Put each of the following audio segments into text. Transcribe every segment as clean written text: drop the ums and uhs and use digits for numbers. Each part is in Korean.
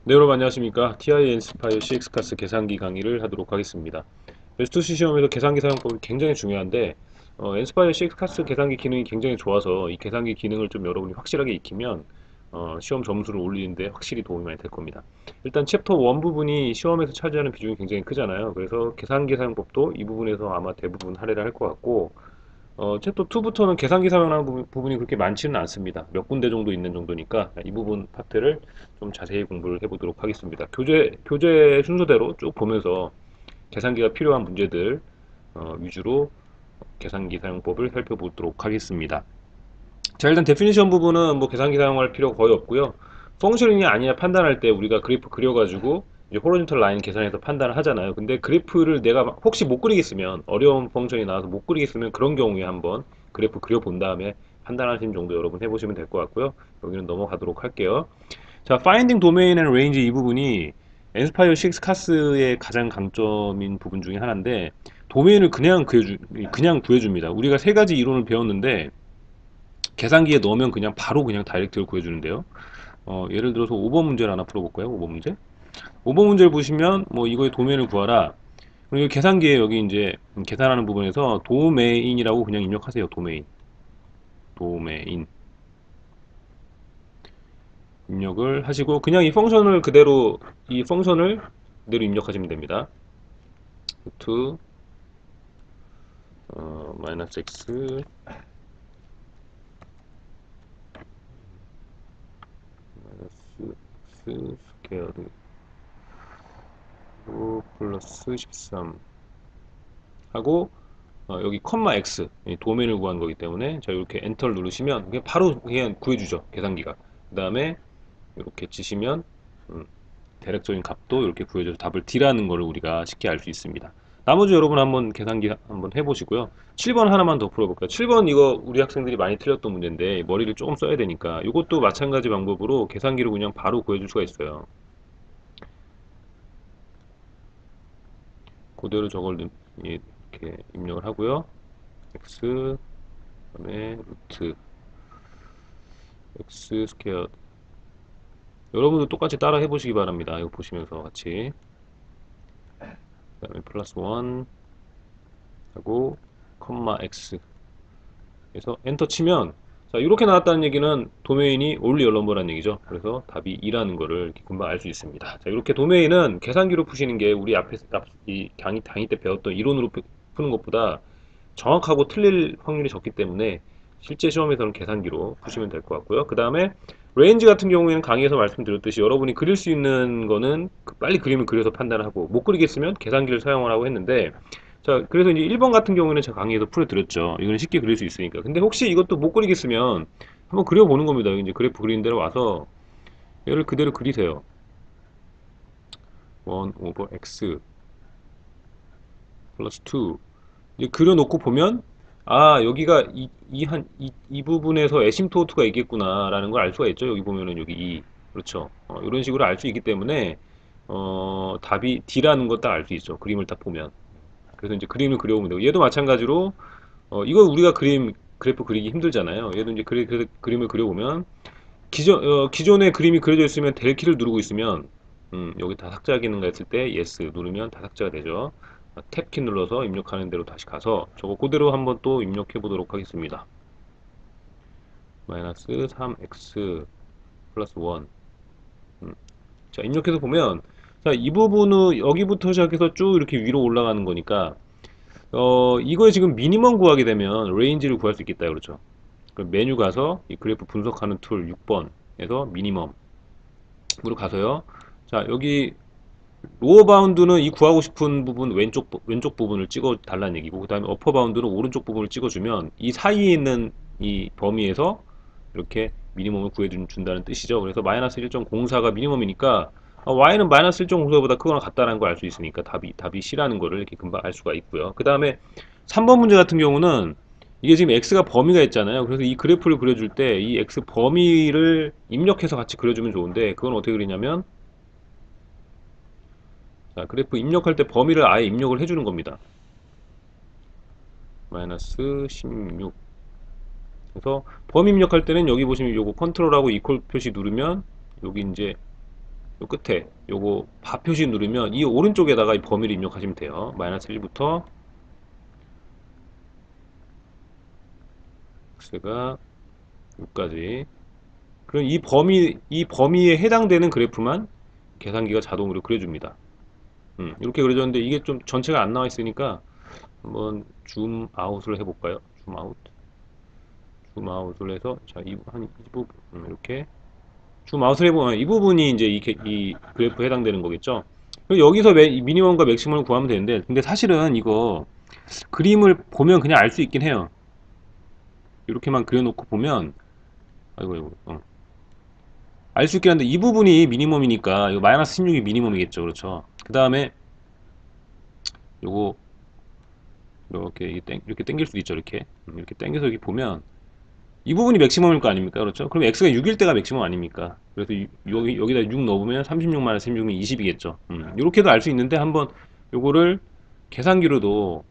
네, 여러분 안녕하십니까. TI 엔스파이어 CX카스 계산기 강의를 하도록 하겠습니다. S2C 시험에서 계산기 사용법이 굉장히 중요한데 엔스파이어 CX카스 계산기 기능이 굉장히 좋아서 이 계산기 기능을 좀 여러분이 확실하게 익히면 시험 점수를 올리는데 확실히 도움이 많이 될 겁니다. 일단 챕터 1 부분이 시험에서 차지하는 비중이 굉장히 크잖아요. 그래서 계산기 사용법도 이 부분에서 아마 대부분 할애를 할 것 같고 챕터 2부터는 계산기 사용하는 부분이 그렇게 많지는 않습니다. 몇 군데 정도 있는 정도니까 이 부분 파트를 좀 자세히 공부를 해보도록 하겠습니다. 교재 순서대로 쭉 보면서 계산기가 필요한 문제들 위주로 계산기 사용법을 살펴보도록 하겠습니다. 자, 일단 데피니션 부분은 뭐 계산기 사용할 필요 거의 없고요. 펑션이냐 아니냐 판단할 때 우리가 그래프 그려가지고 이제 호리존탈 라인 계산해서 판단을 하잖아요. 근데 그래프를 내가 혹시 못 그리겠으면 어려운 펑션이 나와서 못 그리겠으면 그런 경우에 한번 그래프 그려본 다음에 판단하시는 정도 여러분 해보시면 될 것 같고요. 여기는 넘어가도록 할게요. 자, Finding Domain and Range 이 부분이 엔스파이어 6 카스의 가장 강점인 부분 중에 하나인데 도메인을 그냥 구해줍니다. 우리가 세 가지 이론을 배웠는데 계산기에 넣으면 그냥 바로 그냥 다이렉트로 구해주는데요. 예를 들어서 5번 문제를 하나 풀어볼까요? 5번 문제. 5번 문제를 보시면 뭐 이거의 도메인을 구하라. 그리고 계산기에 여기 이제 계산하는 부분에서 도메인이라고 그냥 입력하세요. 도메인 입력을 하시고 그냥 이 펑션을 그대로 입력하시면 됩니다. 루트 마이너스 x 마이너스 x 스퀘어드 플러스 13 하고 여기 컴마 x 도면을 구한 거기 때문에 자 이렇게 엔터를 누르시면 그냥 바로 그냥 구해주죠 계산기가. 그 다음에 이렇게 치시면 음, 대략적인 값도 이렇게 구해줘서 답을 D라는 거를 우리가 쉽게 알 수 있습니다. 나머지 여러분 한번 계산기 한번 해보시고요. 7번 하나만 더 풀어볼까요? 7번 이거 우리 학생들이 많이 틀렸던 문제인데 머리를 조금 써야 되니까 이것도 마찬가지 방법으로 계산기로 그냥 바로 구해줄 수가 있어요. 그대로 저걸 이렇게 입력을 하고요. x 그다음에 루트 x 스퀘어. 여러분도 똑같이 따라 해보시기 바랍니다. 이거 보시면서 같이. 그 다음에 플러스 1 하고 컴마 x 그래서 엔터 치면 자 이렇게 나왔다는 얘기는 도메인이 only your number라는 얘기죠. 그래서 답이 2라는 거를 이렇게 금방 알 수 있습니다. 자 이렇게 도메인은 계산기로 푸시는 게 우리 앞에 이 강의 때 배웠던 이론으로 푸는 것보다 정확하고 틀릴 확률이 적기 때문에 실제 시험에서는 계산기로 푸시면 될 것 같고요. 그 다음에 레인지 같은 경우에는 강의에서 말씀드렸듯이 여러분이 그릴 수 있는 거는 빨리 그림을 그려서 판단을 하고 못 그리겠으면 계산기를 사용하라고 했는데 자 그래서 이제 1번 같은 경우에는 제가 강의에서 풀어드렸죠. 이거는 쉽게 그릴 수 있으니까. 근데 혹시 이것도 못 그리겠으면 한번 그려보는 겁니다. 이제 그래프 그리는 대로 와서 얘를 그대로 그리세요. 1 over x 플러스 2 이제 그려놓고 보면 아 여기가 이 부분에서 에심토트가 있겠구나 라는 걸 알 수가 있죠. 여기 보면은 여기 2 그렇죠. 이런 식으로 알 수 있기 때문에 답이 D라는 걸 딱 알 수 있죠. 그림을 딱 보면. 그래서 이제 그림을 그려보면 되고 얘도 마찬가지로 이거 우리가 그래프 그리기 힘들잖아요. 얘도 이제 그림을 그려보면 기존에 그림이 그려져 있으면 델 키를 누르고 있으면 여기 다 삭제하 기능가 있을 때 yes 누르면 다 삭제가 되죠. 탭 키 눌러서 입력하는 대로 다시 가서 저거 그대로 한번 또 입력해 보도록 하겠습니다. 마이너스 3x 플러스 1 자 입력해서 보면 자 이 부분은 여기부터 시작해서 쭉 이렇게 위로 올라가는 거니까 이거에 지금 미니멈 구하게 되면 레인지를 구할 수 있겠다 그렇죠. 그 메뉴 가서 이 그래프 분석하는 툴 6번에서 미니멈으로 가서요. 자 여기 로어 바운드는 이 구하고 싶은 부분 왼쪽 부분을 찍어 달라는 얘기고 그 다음에 어퍼 바운드는 오른쪽 부분을 찍어주면 이 사이에 있는 이 범위에서 이렇게 미니멈을 구해준다는 뜻이죠. 그래서 마이너스 1.04가 미니멈이니까 y는 마이너스 1.04보다 크거나 같다는 걸 알 수 있으니까 답이 C라는 거를 이렇게 금방 알 수가 있고요. 그 다음에 3번 문제 같은 경우는 이게 지금 x가 범위가 있잖아요. 그래서 이 그래프를 그려줄 때 이 x 범위를 입력해서 같이 그려주면 좋은데 그건 어떻게 그리냐면 자, 그래프 입력할 때 범위를 아예 입력을 해주는 겁니다. 마이너스 16 그래서 범위 입력할 때는 여기 보시면 요거 컨트롤하고 이퀄 표시 누르면 여기 이제 요 끝에 요거 바 표시 누르면 이 오른쪽에다가 이 범위를 입력하시면 돼요. 마이너스 1부터 x가 6까지. 그럼 이 범위에 해당되는 그래프만 계산기가 자동으로 그려줍니다. 이렇게 그려졌는데 이게 좀 전체가 안 나와 있으니까 한번 줌 아웃을 해볼까요? 줌 아웃을 해서 자, 이 부분 이렇게 줌 아웃을 해보면 이 부분이 이제 이 그래프에 해당되는 거겠죠. 그리고 여기서 미니멈과 맥시멈을 구하면 되는데 근데 사실은 이거 그림을 보면 그냥 알 수 있긴 해요. 이렇게만 그려놓고 보면 아이고 이거 알 수 있긴 한데 이 부분이 미니멈이니까 이거 마이너스 16이 미니멈이겠죠. 그렇죠. 그 다음에 요거 이렇게 당길 수도 있죠. 이렇게 당겨서 이렇게 보면 이 부분이 맥시멈일 거 아닙니까? 그렇죠? 그럼 x가 6일 때가 맥시멈 아닙니까? 그래서 여기다 6 넣어보면 36 마이너스 16이 20이겠죠. 이렇게도 알 수 있는데 한번 요거를 계산기로도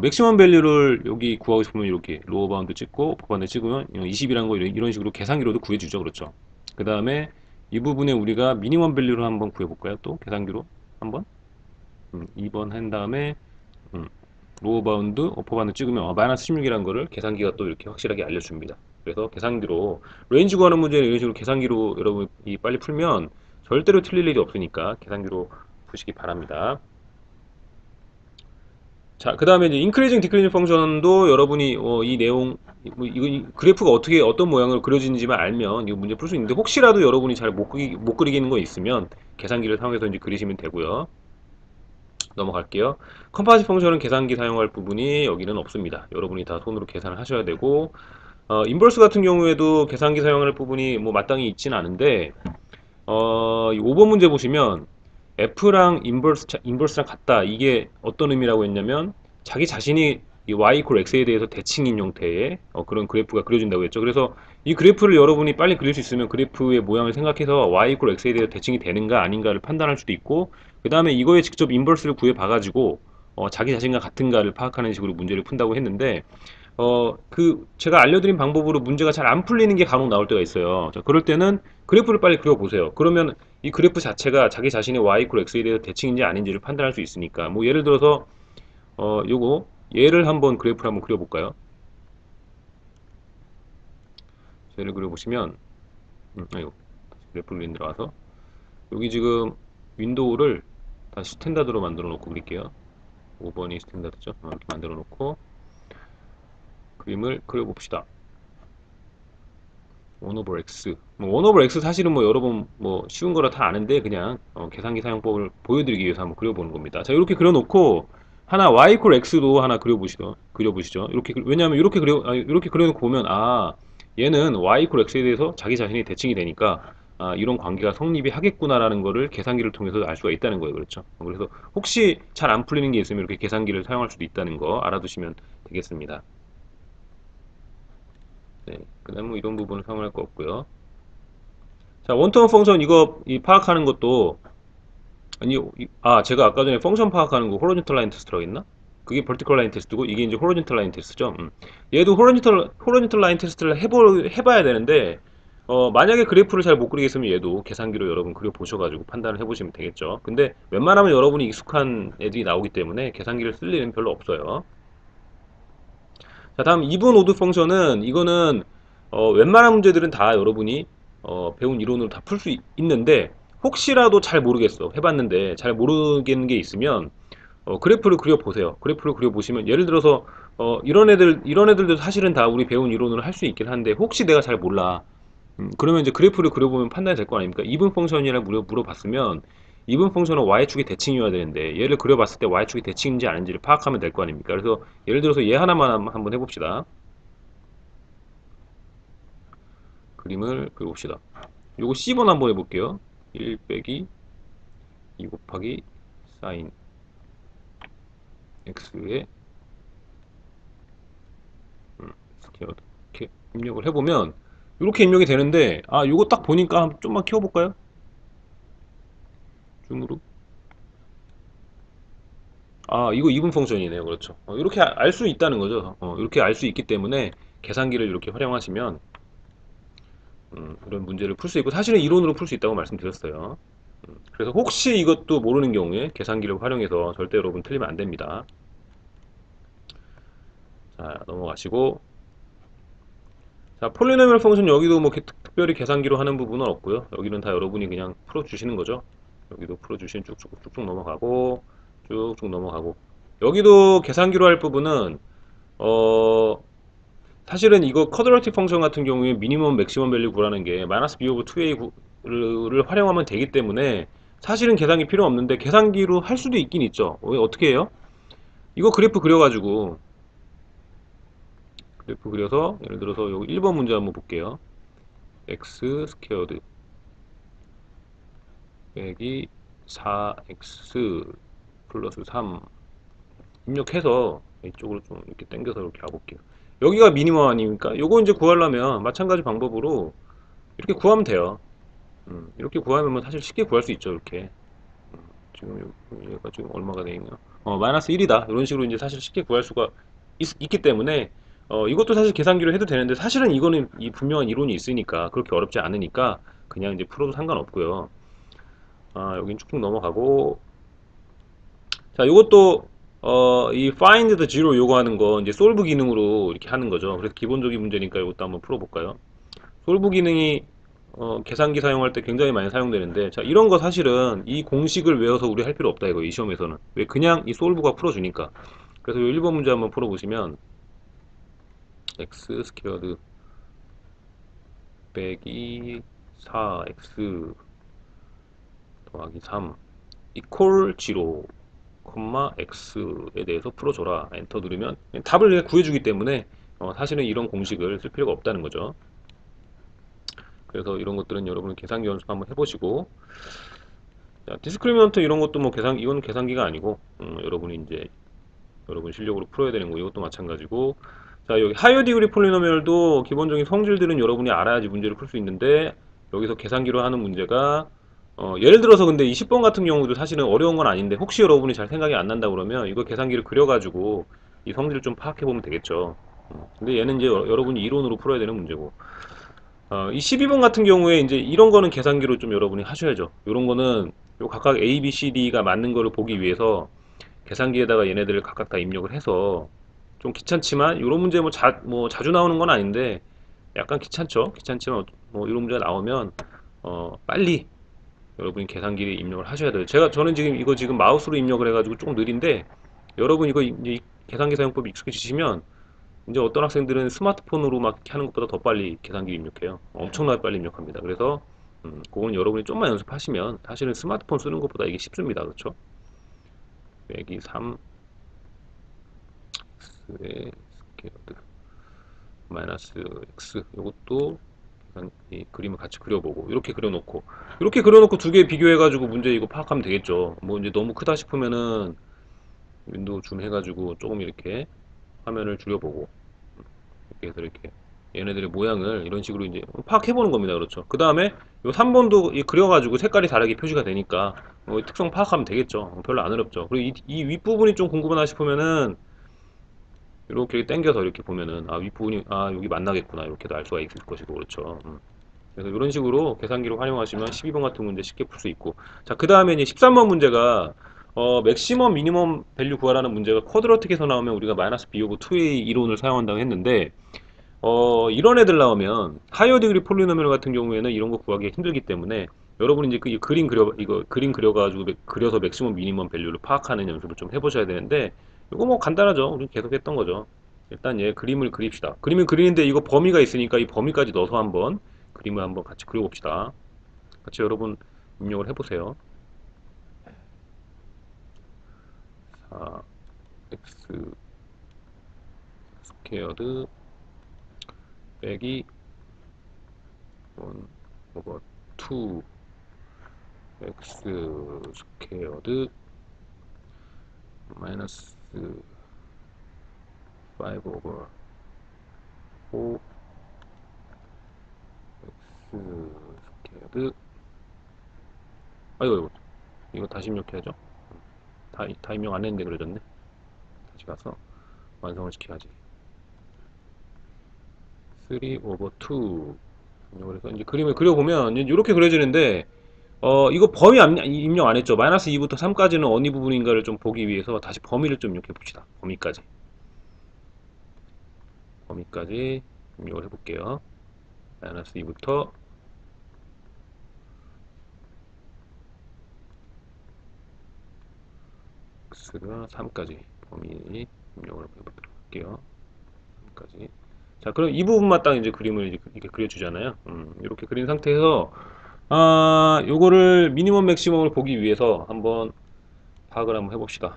맥시멈 밸류를 여기 구하고 싶으면 이렇게 로어 바운드 찍고 어퍼 바운드 찍으면 20이라는 거 이런 식으로 계산기로도 구해주죠. 그렇죠? 그 다음에 이 부분에 우리가 미니멈 밸류를 한번 구해볼까요? 또 계산기로 한번 2번 한 다음에 음, 로어 바운드, 어퍼 바운드 찍으면 마이너스 16이라는 거를 계산기가 또 이렇게 확실하게 알려줍니다. 그래서 계산기로 레인지 구하는 문제는 이런 식으로 계산기로 여러분이 빨리 풀면 절대로 틀릴 일이 없으니까 계산기로 푸시기 바랍니다. 자, 그 다음에 이제 인크리징 디크리징 펑션도 여러분이 이 내용 이 그래프가 어떻게 어떤 모양으로 그려지는지만 알면 이 문제 풀 수 있는데 혹시라도 여러분이 잘 못 그리겠는 거 있으면 계산기를 사용해서 이제 그리시면 되고요. 넘어갈게요. 컴파지 펑션은 계산기 사용할 부분이 여기는 없습니다. 여러분이 다 손으로 계산을 하셔야 되고 인버스 같은 경우에도 계산기 사용할 부분이 뭐 마땅히 있지는 않은데 이 5번 문제 보시면 F랑 인버스랑 같다. 이게 어떤 의미라고 했냐면 자기 자신이 이 y 이퀄 x에 대해서 대칭인 형태의 그런 그래프가 그려진다고 했죠. 그래서 이 그래프를 여러분이 빨리 그릴 수 있으면 그래프의 모양을 생각해서 y 이퀄 x에 대해서 대칭이 되는가 아닌가를 판단할 수도 있고 그 다음에 이거에 직접 인버스를 구해 봐가지고 자기 자신과 같은가를 파악하는 식으로 문제를 푼다고 했는데 제가 알려드린 방법으로 문제가 잘 안 풀리는 게 간혹 나올 때가 있어요. 자, 그럴 때는 그래프를 빨리 그려보세요. 그러면 이 그래프 자체가 자기 자신의 y 이퀄 x에 대해서 대칭인지 아닌지를 판단할 수 있으니까 뭐 예를 들어서 요거 얘를 한번 그래프를 한번 그려볼까요? 얘를 그려보시면 아이고 그래프 린 들어와서 여기 지금 윈도우를 다시 스탠다드로 만들어 놓고 그릴게요. 5번이 스탠다드죠. 이렇게 만들어 놓고 그림을 그려봅시다. 1 over x. 뭐1 over x 사실은 뭐 여러 번 뭐 쉬운 거라 다 아는데 그냥 계산기 사용법을 보여드리기 위해서 한번 그려보는 겁니다. 자, 이렇게 그려놓고 하나 y 이퀄 x도 하나 그려보시죠. 왜냐하면 이렇게 그려놓고 보면 얘는 y 이퀄 x에 대해서 자기 자신이 대칭이 되니까 이런 관계가 성립이 하겠구나라는 거를 계산기를 통해서 알 수가 있다는 거예요. 그렇죠? 그래서 혹시 잘 안 풀리는 게 있으면 이렇게 계산기를 사용할 수도 있다는 거 알아두시면 되겠습니다. 네, 그다음 뭐 이런 부분을 사용할 거 없고요. 자, 원터մ 펑션 이거 파악하는 것도 제가 아까 전에 펑션 파악하는 거 호리존탈 라인 테스트라고 했나? 그게 버티컬 라인 테스트고 이게 이제 호리존탈 라인 테스트죠. 얘도 호리존탈 라인 테스트를 해봐야 되는데 만약에 그래프를 잘 못 그리겠으면 얘도 계산기로 여러분 그려 보셔가지고 판단을 해보시면 되겠죠. 근데 웬만하면 여러분이 익숙한 애들이 나오기 때문에 계산기를 쓸 일은 별로 없어요. 자, 다음 이븐 오드 펑션은 이거는 웬만한 문제들은 다 여러분이 배운 이론으로 다 풀 수 있는데 혹시라도 잘 모르겠어 해봤는데 잘 모르겠는 게 있으면 그래프를 그려보세요. 그래프를 그려보시면 예를 들어서 이런 애들도 사실은 다 우리 배운 이론으로 할 수 있긴 한데 혹시 내가 잘 몰라 그러면 이제 그래프를 그려보면 판단이 될 거 아닙니까? 이분 펑션이라고 물어봤으면 이분 펑션은 y축의 대칭이어야 되는데 얘를 그려봤을 때 y축이 대칭인지 아닌지를 파악하면 될 거 아닙니까? 그래서 예를 들어서 얘 하나만 한번 해봅시다. 그림을 그려봅시다. 요거 C번 한번 해볼게요. 1 빼기 2 곱하기 사인 x의 스퀘어드 이렇게 입력을 해보면 이렇게 입력이 되는데 요거 딱 보니까 좀만 키워볼까요? 줌으로 이거 이분 펑션이네요. 그렇죠. 이렇게 알 수 있다는 거죠. 이렇게 알 수 있기 때문에 계산기를 이렇게 활용하시면 이런 문제를 풀 수 있고 사실은 이론으로 풀 수 있다고 말씀드렸어요. 그래서 혹시 이것도 모르는 경우에 계산기를 활용해서 절대 여러분 틀리면 안 됩니다. 자, 넘어가시고 자, 폴리노미얼 펑션 여기도 뭐 특별히 계산기로 하는 부분은 없고요. 여기는 다 여러분이 그냥 풀어주시는 거죠. 여기도 풀어주시면 쭉쭉 넘어가고 쭉쭉 넘어가고 여기도 계산기로 할 부분은 어 사실은 이거 쿼드라틱 펑션 같은 경우에 미니멈 맥시멈 밸류 구하는 게 마이너스 b 오브 2a를 활용하면 되기 때문에 사실은 계산기 필요 없는데 계산기로 할 수도 있긴 있죠. 어떻게 해요? 이거 그래프 그려서 예를 들어서 여기 1번 문제 한번 볼게요. x 스퀘어드 빼기 4x 플러스 3 입력해서 이쪽으로 좀 이렇게 당겨서 이렇게 가볼게요. 여기가 미니멈 아닙니까? 요거 이제 구하려면 마찬가지 방법으로 이렇게 구하면 돼요. 이렇게 구하면 뭐 사실 쉽게 구할 수 있죠. 이렇게 지금 얘가 지금 얼마가 돼 있나? 마이너스 1이다. 이런 식으로 이제 사실 쉽게 구할 수가 있기 때문에 이것도 사실 계산기로 해도 되는데 사실은 이거는 이 분명한 이론이 있으니까 그렇게 어렵지 않으니까 그냥 이제 풀어도 상관없고요. 아, 여긴 쭉쭉 넘어가고 자, 이것도 이 find the zero 요거 하는 거 이제 solve 기능으로 이렇게 하는 거죠. 그래서 기본적인 문제니까 이것도 한번 풀어볼까요? 솔브 기능이 계산기 사용할 때 굉장히 많이 사용되는데 자 이런 거 사실은 이 공식을 외워서 우리 할 필요 없다 이거 이 시험에서는 왜 그냥 이 솔브가 풀어주니까 그래서 이 1번 문제 한번 풀어보시면 x 스퀘어드 빼기 4x 더하기 3 이퀄 0 콤마 x에 대해서 풀어줘라 엔터 누르면 답을 그냥 구해주기 때문에 사실은 이런 공식을 쓸 필요가 없다는 거죠. 그래서 이런 것들은 여러분 계산기 연습 한번 해보시고 자, 디스크리미넌트 이런 것도 뭐 이건 계산기가 아니고 여러분이 이제 여러분 실력으로 풀어야 되는 거 이것도 마찬가지고 자 여기 하이어 디그리 폴리노미얼도 기본적인 성질들은 여러분이 알아야지 문제를 풀 수 있는데 여기서 계산기로 하는 문제가 예를 들어서 근데 이 10번 같은 경우도 사실은 어려운 건 아닌데 혹시 여러분이 잘 생각이 안 난다 그러면 이거 계산기를 그려가지고 이 성질을 좀 파악해 보면 되겠죠. 근데 얘는 이제 여러분이 이론으로 풀어야 되는 문제고 이 12번 같은 경우에 이제 이런 거는 계산기로 좀 여러분이 하셔야죠. 이런 거는 요 각각 A, B, C, D가 맞는 거를 보기 위해서 계산기에다가 얘네들을 각각 다 입력을 해서 좀 귀찮지만 이런 문제 뭐 자주 나오는 건 아닌데 약간 귀찮죠. 귀찮지만 뭐 이런 문제가 나오면 빨리 여러분이 계산기에 입력을 하셔야 돼요. 저는 지금 이거 지금 마우스로 입력을 해가지고 조금 느린데 여러분 이거 이제 계산기 사용법 익숙해지시면 이제 어떤 학생들은 스마트폰으로 막 이렇게 하는 것보다 더 빨리 계산기 입력해요. 엄청나게 빨리 입력합니다. 그래서 그건 여러분이 좀만 연습하시면 사실은 스마트폰 쓰는 것보다 이게 쉽습니다. 그렇죠? 빼기 3 x의 스퀘어드 마이너스 x 이것도 이 그림을 같이 그려보고 이렇게 그려놓고 두 개 비교해가지고 문제 이거 파악하면 되겠죠. 뭐 이제 너무 크다 싶으면은 윈도우 줌 해가지고 조금 이렇게 화면을 줄여보고 이렇게 해서 이렇게 얘네들의 모양을 이런 식으로 이제 파악해보는 겁니다. 그렇죠. 그 다음에 요 3번도 그려가지고 색깔이 다르게 표시가 되니까 특성 파악하면 되겠죠. 별로 안 어렵죠. 그리고 이 윗부분이 좀 궁금하다 싶으면은 이렇게 당겨서 이렇게 보면은 아 윗부분이 아 여기 만나겠구나 이렇게도 알 수가 있을 것이고 그렇죠. 그래서 이런 식으로 계산기를 활용하시면 12번 같은 문제 쉽게 풀 수 있고 자 그 다음에 이제 13번 문제가 맥시멈 미니멈 밸류 구하라는 문제가 쿼드러틱에서 나오면 우리가 마이너스 b 오브 2a 이론을 사용한다고 했는데 이런 애들 나오면 하이어 디그리 폴리노미얼 같은 경우에는 이런 거 구하기 힘들기 때문에 여러분이 이제 이 그림 그려가지고 그려서 맥시멈 미니멈 밸류를 파악하는 연습을 좀 해보셔야 되는데 이거 뭐 간단하죠. 우리 계속 했던 거죠. 일단 얘 그림을 그립시다. 그림을 그리는데 이거 범위가 있으니까 이 범위까지 넣어서 한번 그림을 한번 같이 그려봅시다. 같이 여러분 입력을 해보세요. 4x 스퀘어드 빼기 1 오버 2 x 스퀘어드 마이너스 5 오버 4 x 스퀘어드 아이고 이거 다시 입력해야죠. 다 입력 안 했는데 그려졌네. 다시 가서 완성을 시켜야지. 3 오버 2 그래서 이제 그림을 그려보면 이렇게 그려지는데 이거 입력 안 했죠. 마이너스 2부터 3까지는 어느 부분인가를 좀 보기 위해서 다시 범위를 좀 입력해 봅시다. 범위까지 입력을 해볼게요. 마이너스 2부터 x가 3까지 범위 입력을 해보도록 할게요. 3까지. 자, 그럼 이 부분만 딱 이제 그림을 이렇게 그려주잖아요. 이렇게 그린 상태에서 요거를 미니멈 맥시멈을 보기 위해서 한번 파악을 한번 해봅시다.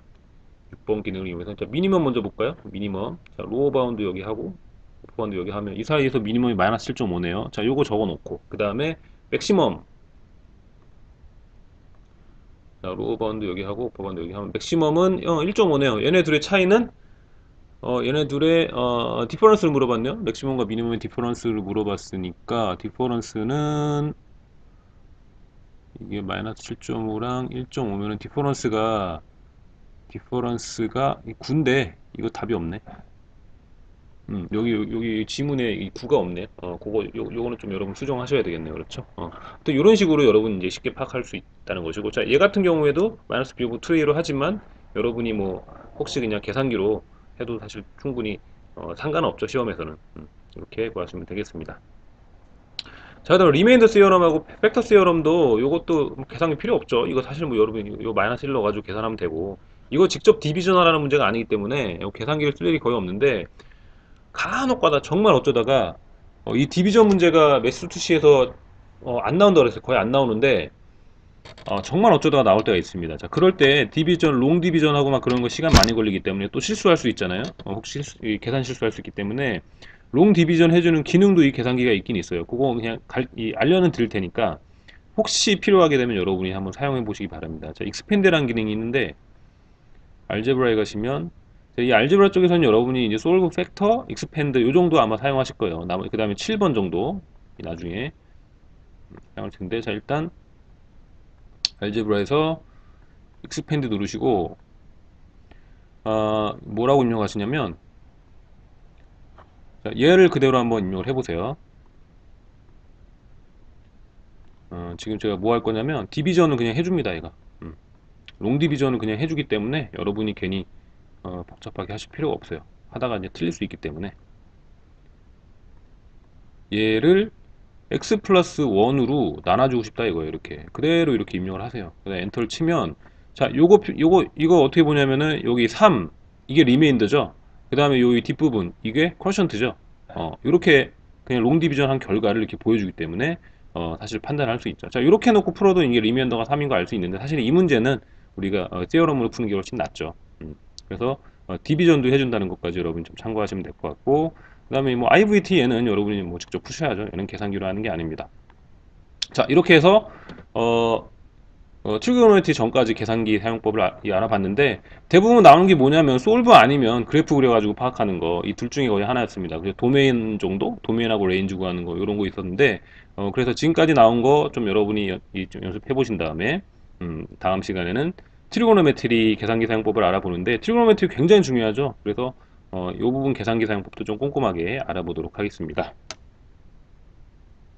6번 기능을 이용해서 자, 미니멈 먼저 볼까요? 미니멈. 자, 로어 바운드 여기 하고 어퍼 바운드 여기 하면 이 사이에서 미니멈이 마이너스 7.5네요. 자, 요거 적어 놓고 그 다음에 맥시멈. 자, 로어 바운드 여기 하고 어퍼 바운드 여기 하면 맥시멈은 1.5네요. 얘네 둘의 차이는 얘네 둘의 디퍼런스를 물어봤네요. 맥시멈과 미니멈의 디퍼런스를 물어봤으니까 디퍼런스는 이게 마이너스 7.5랑 1.5면은 디퍼런스가 9인데 이거 답이 없네. 여기 지문에 이 9가 없네. 요거는 좀 여러분 수정하셔야 되겠네요. 그렇죠? 또 이런 식으로 여러분 이제 쉽게 파악할 수 있다는 것이고, 자, 얘 같은 경우에도 마이너스 b 오브 2a로 하지만 여러분이 뭐 혹시 그냥 계산기로 해도 사실 충분히 상관없죠. 시험에서는. 이렇게 구하시면 되겠습니다. 자, 그다음 리메인더 시어럼하고 팩터 시어럼도 요것도 계산이 필요 없죠. 이거 사실 뭐 여러분이 요 마이너스 1 넣어가지고 계산하면 되고, 이거 직접 디비전 하라는 문제가 아니기 때문에 요 계산기를 쓸 일이 거의 없는데, 간혹가다 정말 어쩌다가 이 디비전 문제가 매스투시에서 안 나온다고 그랬어요. 거의 안 나오는데 정말 어쩌다가 나올 때가 있습니다. 자, 그럴 때 디비전, 롱 디비전하고 막 그런 거 시간 많이 걸리기 때문에 또 실수할 수 있잖아요. 혹시 계산 실수할 수 있기 때문에 롱 디비전 해주는 기능도 이 계산기가 있긴 있어요. 그거 그냥 알려는 드릴 테니까 혹시 필요하게 되면 여러분이 한번 사용해 보시기 바랍니다. 자, 익스펜드라는 기능이 있는데 알제브라에 가시면 이 알제브라 쪽에서는 여러분이 이제 솔브 팩터, 익스펜드 요 정도 아마 사용하실 거예요. 그 다음에 7번 정도 나중에 사용할 텐데, 자, 일단 알제브라에서 익스펜드 누르시고 뭐라고 입력하시냐면, 자, 얘를 그대로 한번 입력을 해보세요. 지금 제가 뭐 할 거냐면 디비전은 그냥 해줍니다. 얘가 롱 디비전은 그냥 해주기 때문에 여러분이 괜히 복잡하게 하실 필요가 없어요. 하다가 이제 틀릴 수 있기 때문에 얘를 x 플러스 1으로 나눠주고 싶다 이거예요. 이렇게 그대로 이렇게 입력을 하세요. 그다음에 엔터를 치면, 자, 이거 어떻게 보냐면은 여기 3 이게 리메인더죠. 그 다음에 여기 뒷부분 이게 쿼션트죠. 이렇게 그냥 롱 디비전 한 결과를 이렇게 보여주기 때문에 사실 판단할 수 있죠. 자, 이렇게 해놓고 풀어도 이게 리메인더가 3인 거 알 수 있는데, 사실 이 문제는 우리가 세어럼으로 푸는 게 훨씬 낫죠. 그래서 디비전도 해준다는 것까지 여러분 좀 참고하시면 될 것 같고, 그 다음에 뭐 IVT에는 여러분이 뭐 직접 푸셔야죠. 얘는 계산기로 하는 게 아닙니다. 자, 이렇게 해서 트리고노메트리 전까지 계산기 사용법을 알아봤는데, 대부분 나오는 게 뭐냐면 솔브 아니면 그래프 그려가지고 파악하는 거, 이 둘 중에 거의 하나였습니다. 그래서 도메인 정도, 도메인하고 레인지 구하는 거 이런 거 있었는데, 그래서 지금까지 나온 거 좀 여러분이 좀 연습해 보신 다음에 다음 시간에는 트리고노메트리 계산기 사용법을 알아보는데, 트리고노메트리 굉장히 중요하죠. 그래서 이 부분 계산기 사용법도 좀 꼼꼼하게 알아보도록 하겠습니다.